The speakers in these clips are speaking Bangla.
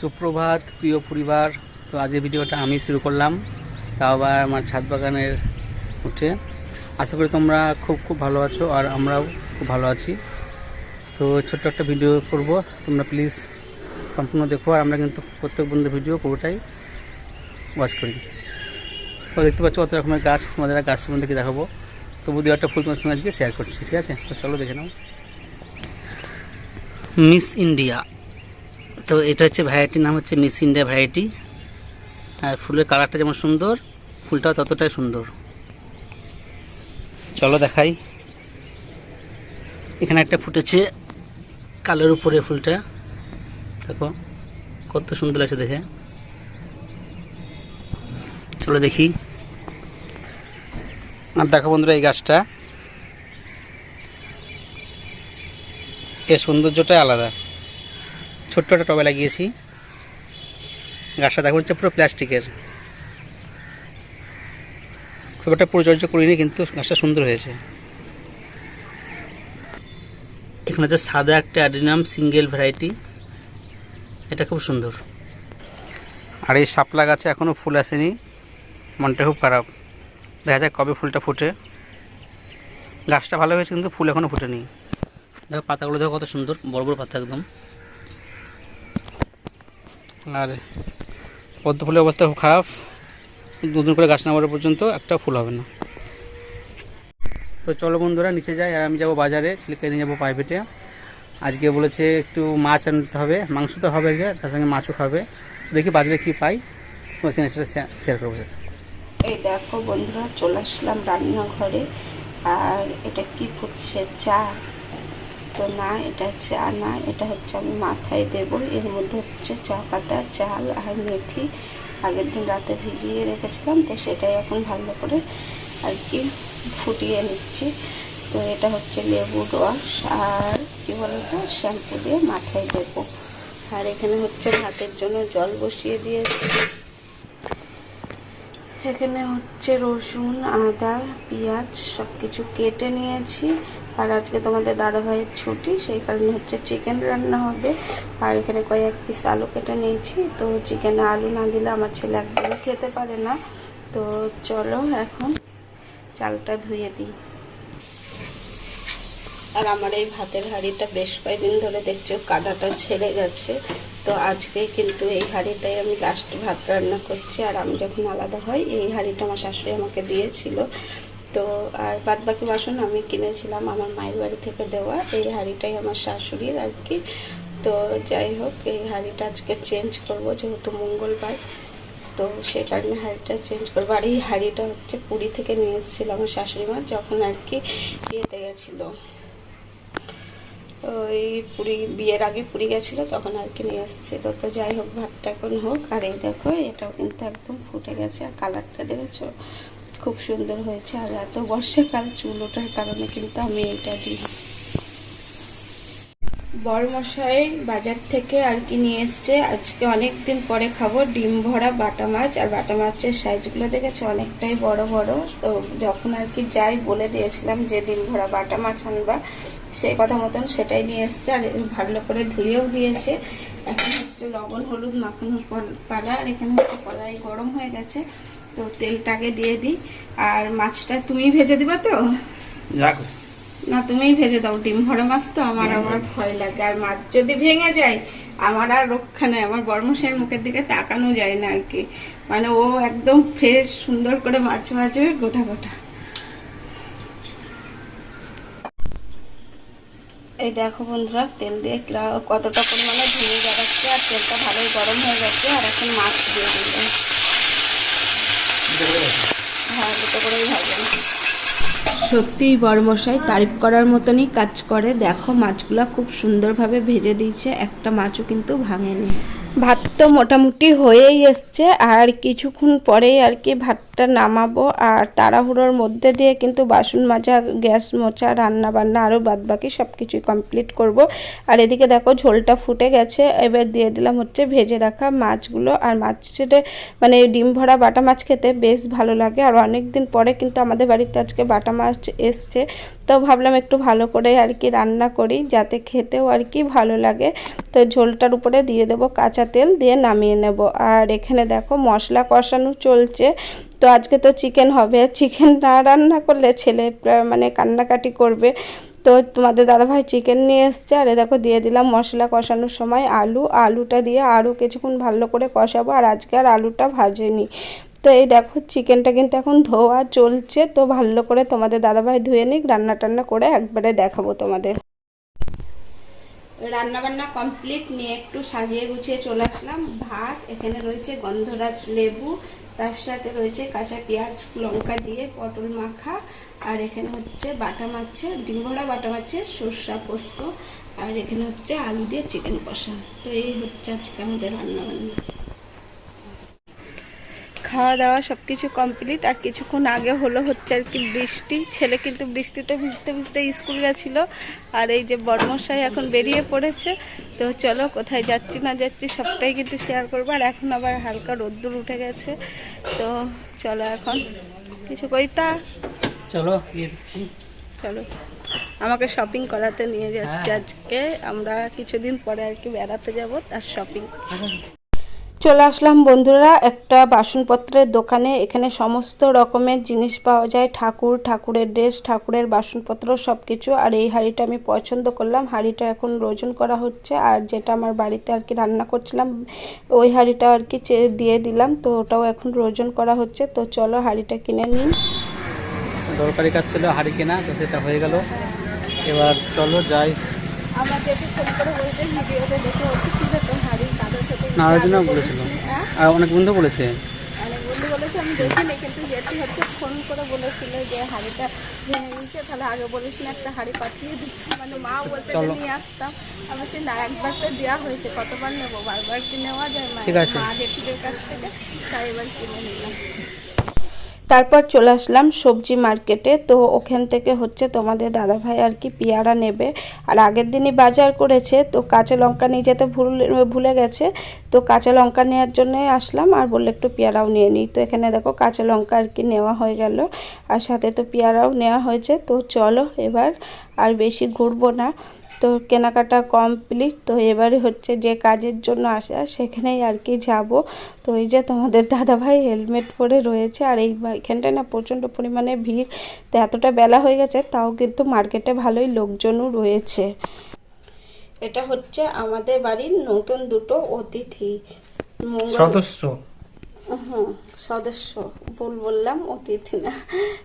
সুপ্রভাত প্রিয় পরিবার। তো আজকের ভিডিওটা আমি শুরু করলাম, তাও আবার আমার ছাদ বাগানের উঠে। আশা করি তোমরা খুব ভালো আছো আর আমরাও খুব ভালো আছি। তো ছোট্ট একটা ভিডিও করব, তোমরা প্লিজ সম্পূর্ণ দেখো। আর আমরা কিন্তু প্রত্যেক বন্ধু ভিডিও পুরোটাই ওয়াচ করি। তো দেখতে পাচ্ছ কত রকমের গাছ, তোমাদের গাছ সম্বন্ধে কি দেখাবো। তবু দু একটা ফুল তোমার সঙ্গে আজকে শেয়ার করছি, ঠিক আছে? তো চলো দেখে নাও। মিস ইন্ডিয়া, তো এটা হচ্ছে ভ্যারাইটির নাম হচ্ছে মিস ইন্ডিয়া ভ্যারাইটি। আর ফুলের কালারটা যেমন সুন্দর, ফুলটাও ততটাই সুন্দর। চলো দেখাই। এখানে একটা ফুটেছে কালোর উপরে ফুলটা, দেখো কত সুন্দর আছে দেখে। চলো দেখি। আর দেখো বন্ধুরা, এই গাছটা এর সৌন্দর্যটাই আলাদা। ছোট্ট একটা টবে লাগিয়েছি। গাছটা দেখো হচ্ছে পুরো প্লাস্টিকের, খুব একটা পরিচর্যা করিনি, কিন্তু গাছটা সুন্দর হয়েছে। এখানে হচ্ছে সাদা একটা অ্যাডিনাম সিঙ্গেল ভ্যারাইটি, এটা খুব সুন্দর। আর এই শাপলা গাছে এখনও ফুল আসেনি, মনটা খুব খারাপ। দেখা যাক কবে ফুলটা ফুটে। গাছটা ভালো হয়েছে কিন্তু ফুল এখনও ফুটেনি। দেখো পাতাগুলো দেখো কত সুন্দর, বড় বড় পাতা একদম। আর পদ্ম ফুলের অবস্থা খুব খারাপ, দুদিন করে গাছ নামানো পর্যন্ত একটা ফুল হবে না। তো চলো বন্ধুরা নিচে যাই, আর আমি যাবো বাজারে, ছেলেকে নিয়ে যাবো প্রাইভেটে। আজকে বলেছে একটু মাছ আনতে হবে, মাংস তো হবে, তার সঙ্গে মাছও খাবে। দেখি বাজারে কি পাই, তোমার সঙ্গে সেটা শেয়ার করবো। এই দেখো বন্ধুরা, চলে আসলাম রান্নাঘরে। আর এটা কি ফুটছে? চা? তো না, এটা চা না, এটা হচ্ছে আমি মাথায় দেব। এর মধ্যে হচ্ছে চা পাতা, চাল আর মেথি আগের দিন রাতে ভিজিয়ে রেখেছিলাম, তো সেটাই এখন ভালো করে আর কি ফুটিয়ে নিচ্ছি। তো এটা হচ্ছে লেবুর রস আর কি বলতো শ্যাম্পু দিয়ে মাথায় দেব। আর এখানে হচ্ছে ভাতের জন্য জল বসিয়ে দিয়েছি। এখানে হচ্ছে রসুন, আদা, পেঁয়াজ সব কিছু কেটে নিয়েছি। আর আজকে তোমাদের দাদাভাইয়ের ছুটি, সেই কারণে হচ্ছে চিকেন রান্না হবে। আর এখানে কয়েক পিস আলু কেটে নিয়েছি। তো চিকেনে আলু না দিলে আমার ছেলে একদমই খেতে পারে না। তো চলো এখন চালটা ধুয়ে দিই। আর আমার এই ভাতের হাঁড়িটা বেশ কয়েকদিন ধরে দেখছো কাদাটা ছেড়ে গেছে। তো আজকে কিন্তু এই হাঁড়িটাই আমি লাস্ট ভাত রান্না করছি। আর আমি যখন আলাদা হই, এই হাঁড়িটা আমার শাশুড়ি আমাকে দিয়েছিল। তো আর বাদ বাকি বাসন আমি কিনেছিলাম আমার মায়ের বাড়ি থেকে দেওয়া। এই হাঁড়িটাই আমার শাশুড়ির আর কি। তো যাই হোক, এই হাঁড়িটা আজকে চেঞ্জ করব, যেহেতু মঙ্গলবার। তো সেই কারণে হাঁড়িটা চেঞ্জ করবো। আর এই হাঁড়িটা হচ্ছে পুরী থেকে নিয়ে এসেছিলো আমার শাশুড়ি মা, যখন আর কি ইয়েতে গেছিলো, ওই পুরী বিয়ের আগে পুরী গেছিলো, তখন আর কি নিয়ে এসেছিলো। তো যাই হোক, ভাতটা এখন হোক। আর এই দেখো, এটাও কিন্তু একদম ফুটে গেছে। আর কালারটা দেখেছো খুব সুন্দর হয়েছে। আর এত বর্ষাকাল, চুল ওঠার কারণে কিন্তু আমি এইটা দিই। বড়মশাই বাজার থেকে আর কি নিয়ে এসছে। আজকে অনেক দিন পরে খাবো ডিম ভরা বাটা মাছ। আর বাটা মাছের সাইজগুলো দেখেছে অনেকটাই বড় বড়। তো যখন আর কি যাই বলে দিয়েছিলাম যে ডিম ভরা বাটা মাছ আনবা, সেই কথা মতন সেটাই নিয়ে এসছে। আর ভালো করে ধুয়েও দিয়েছে। এখন হচ্ছে লবণ হলুদ মাখানোর পালা। আর এখানে হচ্ছে কড়াই গরম হয়ে গেছে, তো তেলটাকে দিয়ে দিই। আর মাছটা তুমি ভেজে দিবা তো? না, তুমিই ভেজে দাও। ডিম ভরা মাছ তো আমার আবার ভয় লাগে। আর মাছ যদি ভেঙে যায় আমার আর রক্ষা নেই। আমার বর্মশের মুখের দিকে তাকানো যায় না আর কি। মানে ও একদম ফ্রেশ সুন্দর করে মাছ ভাজবে গোটা গোটা। এই দেখো বন্ধুরা, তেল দিয়ে কতটা পরিমাণে ভেঙে যাচ্ছে। আর তেলটা ভালোই গরম হয়ে গেছে। আর এখন মাছ দিয়ে দিলাম। হ্যাঁ, দুটো করেই ভাজবেন। সত্যিই বড়মশাই তারিফ করার মতনই কাজ করে। দেখো মাছগুলো খুব সুন্দরভাবে ভেজে দিয়েছে, একটা মাছও কিন্তু ভাঙেনি। ভাত তো মোটামুটি হয়েই এসছে। আর কিছুক্ষণ পরেই আর কি ভাতটা একটা নামাবো, আর তাড়াহুড়োর মধ্যে দিয়ে কিন্তু বাসন মাজা, গ্যাস মোছা, রান্না বান্না আরও বাদবাকি সব কিছুই কমপ্লিট করব। আর এদিকে দেখো ঝোলটা ফুটে গেছে, এবার দিয়ে দিলাম হচ্ছে ভেজে রাখা মাছগুলো। আর মাছের মানে ডিম ভরা বাটা মাছ খেতে বেশ ভালো লাগে, আর অনেক দিন পরে কিন্তু আমাদের বাড়িতে আজকে বাটা মাছ এসছে, তো ভাবলাম একটু ভালো করে আর কি রান্না করি যাতে খেতেও আর কি ভালো লাগে। তো ঝোলটার উপরে দিয়ে দেবো কাঁচা তেল, দিয়ে নামিয়ে নেব। আর এখানে দেখো মশলা কষানো চলছে। তো আজকে তো চিকেন হবে, চিকেন না রান্না করলে ছেলে মানে কান্নাকাটি করবে। তো তোমাদের দাদাভাই চিকেন নিয়ে এসছে, আর দেখো দিয়ে দিলাম মশলা কষানোর সময় আলুটা দিয়ে আরও কিছুক্ষণ ভালো করে কষাবো। আর আজকে আর আলুটা ভাজেনি। তো এই দেখো চিকেনটা কিন্তু এখন ধোয়া চলছে, তো ভালো করে তোমাদের দাদাভাই ধুয়ে নিক, রান্না টান্না করে একবারে দেখাবো তোমাদের। রান্না বান্না কমপ্লিট, নিয়ে একটু সাজিয়ে গুছিয়ে চলে আসলাম। ভাত, এখানে রয়েছে গন্ধরাজ লেবু, তার সাথে রয়েছে কাঁচা পেঁয়াজ লঙ্কা দিয়ে পটল মাখা, আর এখানে হচ্ছে বাটা মাছের ডিম ভরা বাটা মাছের সর্ষা পোস্ত, আর এখানে হচ্ছে আলু দিয়ে চিকেন কষা। তো এই হচ্ছে আজকে আমাদের রান্না বান্না। খাওয়া দাওয়া সব কিছু কমপ্লিট। আর কিছুক্ষণ আগে হলো হচ্ছে আর কি বৃষ্টি, ছেলে কিন্তু বৃষ্টিতে ভিজতে ভিজতে স্কুল গেছিলো। আর এই যে বড়মশাই এখন বেরিয়ে পড়েছে। তো চলো কোথায় যাচ্ছি না যাচ্ছি সবটাই কিন্তু শেয়ার করবো। আর এখন আবার হালকা রোদ্দুর উঠে গেছে, তো চলো এখন কিছু কইতা চলো গিয়ে দিচ্ছি। চলো, আমাকে শপিং করাতে নিয়ে যাচ্ছে আজকে, আমরা কিছুদিন পরে আর কি বেড়াতে যাব, তার শপিং। চলে আসলাম বন্ধুরা একটা বাসনপত্রের দোকানে। এখানে সমস্ত রকমের জিনিস পাওয়া যায়, ঠাকুরের ড্রেস, ঠাকুরের বাসনপত্র সব কিছু। আর এই হাঁড়িটা আমি পছন্দ করলাম, হাঁড়িটা এখন ওজন করা হচ্ছে। আর যেটা আমার বাড়িতে আর কি রান্না করছিলাম ওই হাঁড়িটা আর কি দিয়ে দিলাম, তো ওটাও এখন ওজন করা হচ্ছে। তো চলো হাঁড়িটা কিনে নিন। দরকারি কাজ ছিল হাঁড়ি কেনা, তো সেটা হয়ে গেল। এবার চলো যাই। আমার যেহেতু ফোন করে বলতে ভিডিওতে দেখে হচ্ছে ছিল তো হাঁড়ি তাদের সাথে না আরেকজনও বলেছিল, আর অনেক বন্ধু বলেছে, অনেক বন্ধু বলেছে, আমি দেখিনি, কিন্তু যেটি হচ্ছে ফোন করে বলেছিল যে হাঁড়িটা ভেঙে নিচ্ছে, তাহলে আগে বলিস না একটা হাঁড়ি পাঠিয়ে দিচ্ছি, মানে মা বলতে যে নিয়ে আসতাম। আমি সে না, একবার তো দেওয়া হয়েছে, কতবার নেবো, বারবার কি নেওয়া যায় মা জেঠিদের কাছ থেকে, তাই এবার কিনে নিলাম। তারপর চলে আসলাম সবজি মার্কেটে। তো ওখান থেকে হচ্ছে তোমাদের দাদাভাই আর কি পেয়ারা নেবে, আর আগের দিনই বাজার করেছে, তো কাঁচা লঙ্কা নিয়ে যেতে ভুলে গেছে। তো কাঁচা লঙ্কা নেওয়ার জন্যই আসলাম, আর বললে একটু পেয়ারাও নিয়ে নিই। তো এখানে দেখো কাঁচা লঙ্কা আর কি নেওয়া হয়ে গেল, আর সাথে তো পেয়ারাও নেওয়া হয়েছে। তো চলো এবার আর বেশি ঘুরবো না, তো কেনাকাটা কমপ্লিট। তো এবারে হচ্ছে যে কাজের জন্য আসা সেখানেই আর কি যাব। তো এই যে তোমাদের দাদাভাই হেলমেট পরে রয়েছে, আর এখানটায় না প্রচণ্ড পরিমাণে ভিড়। তো এতটা বেলা হয়ে গেছে, তাও কিন্তু মার্কেটে ভালোই লোকজনও রয়েছে। এটা হচ্ছে আমাদের বাড়ির নতুন দুটো অতিথি সদস্য, সদস্য বললাম, অতিথি না।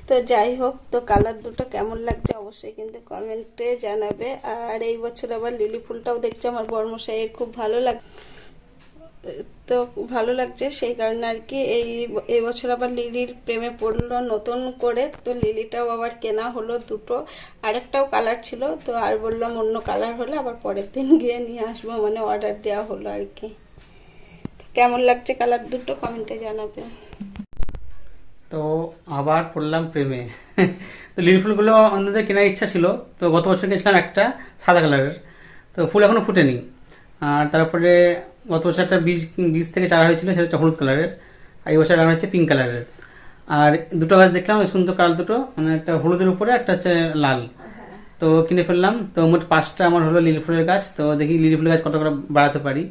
তো যাই হোক, তো কালার দুটো কেমন লাগছে অবশ্যই কিন্তু কমেন্টে জানাবে। আর এই বছর আবার লিলি ফুলটাও দেখছি আমার বর্মশাইয়ের খুব ভালো তো ভালো লাগছে, সেই কারণে আর কি এই বছর আবার লিলির প্রেমে পড়লো নতুন করে। তো লিলিটাও আবার কেনা হলো দুটো, আরেকটাও কালার ছিল, তো আর বললাম অন্য কালার হলে আবার পরের দিন গিয়ে নিয়ে আসবো, মানে অর্ডার দেওয়া হলো আর কি। কেমন লাগছে কালার দুটো কমেন্টে জানাবে। তো আবার পড়লাম প্রেমে। তো লিলি ফুলগুলো অন্যদের কেনার ইচ্ছা ছিল, তো গত বছর কিনেছিলাম একটা সাদা কালারের, তো ফুল এখনো ফুটেনি। আর তারপরে গত বছর একটা বীজ থেকে চারা হয়েছিল, সেটা হচ্ছে হলুদ কালারের, আর এই বছর লাগানো হচ্ছে পিঙ্ক কালারের। আর দুটো গাছ দেখলাম সুন্দর কালার দুটো, মানে একটা হলুদের উপরে একটা হচ্ছে লাল। তো কিনে ফেললাম। তো মোট 5টা আমার হলো লিলি ফুলের গাছ। তো দেখি লিলি ফুলের গাছ কত করে বাড়াতে পারি।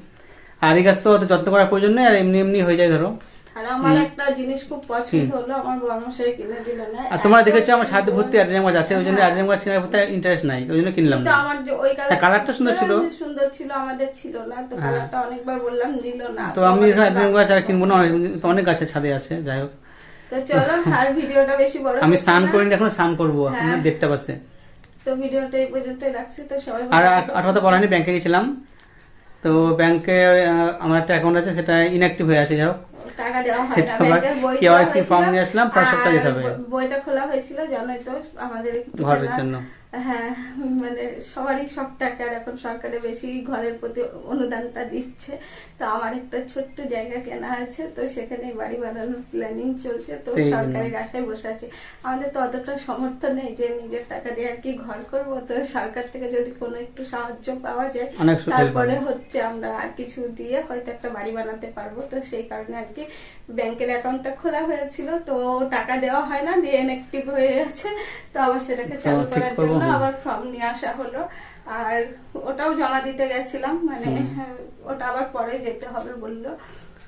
আর এই গাছ তো অত যত্ন করার প্রয়োজন নেই, আর এমনি এমনি হয়ে যায় ধরো। আর আমার একটা জিনিস খুব পছন্দ হলো, আমার বর্মশাই কিনে দিল না। আর তোমরা দেখেছো আমার ছাদ ভর্তি অ্যাডেনিয়াম গাছ আছে, ওই জন্য অ্যাডেনিয়াম গাছ কেনার প্রতি ইন্টারেস্ট নাই, ওই জন্য কিনলাম না। আমার ওই কালারটা সুন্দর ছিল, আমাদের ছিল না, তো কালারটা অনেকবার বললাম দিল না। তো আমি এখানে অ্যাডেনিয়াম গাছ আর কিনবো না, তো অনেক গাছের ছাদে আছে। যাই হোক, তো চলো আর ভিডিওটা বেশি বড়, আমি স্নান করিনি এখন, স্নান করবো, আপনারা দেখতে পাচ্ছে। তো ভিডিওটা এই পর্যন্তই রাখছি। তো সবাই আর কথা বলা হয়নি, ব্যাংকে গেছিলাম। তো ব্যাংকে আমার একটা অ্যাকাউন্ট আছে, সেটা ইনঅ্যাক্টিভ হয়ে আছে। যাই হোক, টাকা দেওয়া হয় না, ব্যাংকের বই কেওয়াইসি ফর্ম নিয়ে আসলাম, পরের সপ্তাহে যেতে হবে। বইটা খোলা হয়েছিল জানোই তো, আমাদের ঘরের জন্য। হ্যাঁ, মানে সবারই সব টাকার এখন সরকারে বেশি ঘরের প্রতি অনুদানটা দিচ্ছে। তো আমার একটা ছোট্ট জায়গা কেনা আছে, তো সেখানে বাড়ি বানানোর প্ল্যানিং চলছে। তো সেই সরকারের আশায় বসে আছি। আমাদের তো অতটা সামর্থ্য নেই যে নিজের টাকা দিয়ে আর কি ঘর করবো। তো সরকার থেকে যদি কোনো একটু সাহায্য পাওয়া যায়, অনেক সুখের তারপরে খবর। হচ্ছে আমরা আর কিছু দিয়ে হয়তো একটা বাড়ি বানাতে পারবো। তো সেই কারণে আর কি ব্যাংকের অ্যাকাউন্টটা খোলা হয়েছিল, তো টাকা দেওয়া হয় না, দিয়ে ইনঅ্যাক্টিভ হয়ে গেছে। তো আবার সেটাকে তো চালু ঠিক করার করবো, জন্য হ্যাঁ। আবার ফর্ম নিয়ে আসা হলো। আর ওটাও জমা দিতে গেছিলাম, মানে ওটা আবার পরে যেতে হবে বললো।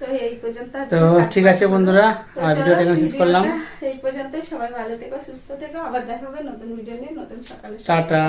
তো এই পর্যন্ত আজকে তো কাজ ঠিক আছে করবো। বন্ধুরা, তো আর চলো, ভিডিওটা এখানে শেষ করলাম। ভিডিওটা এই পর্যন্তই। সবাই ভালো থেকো, সুস্থ থেকো। আবার দেখা হবে নতুন ভিডিও নিয়ে, নতুন সকালে। টাটা।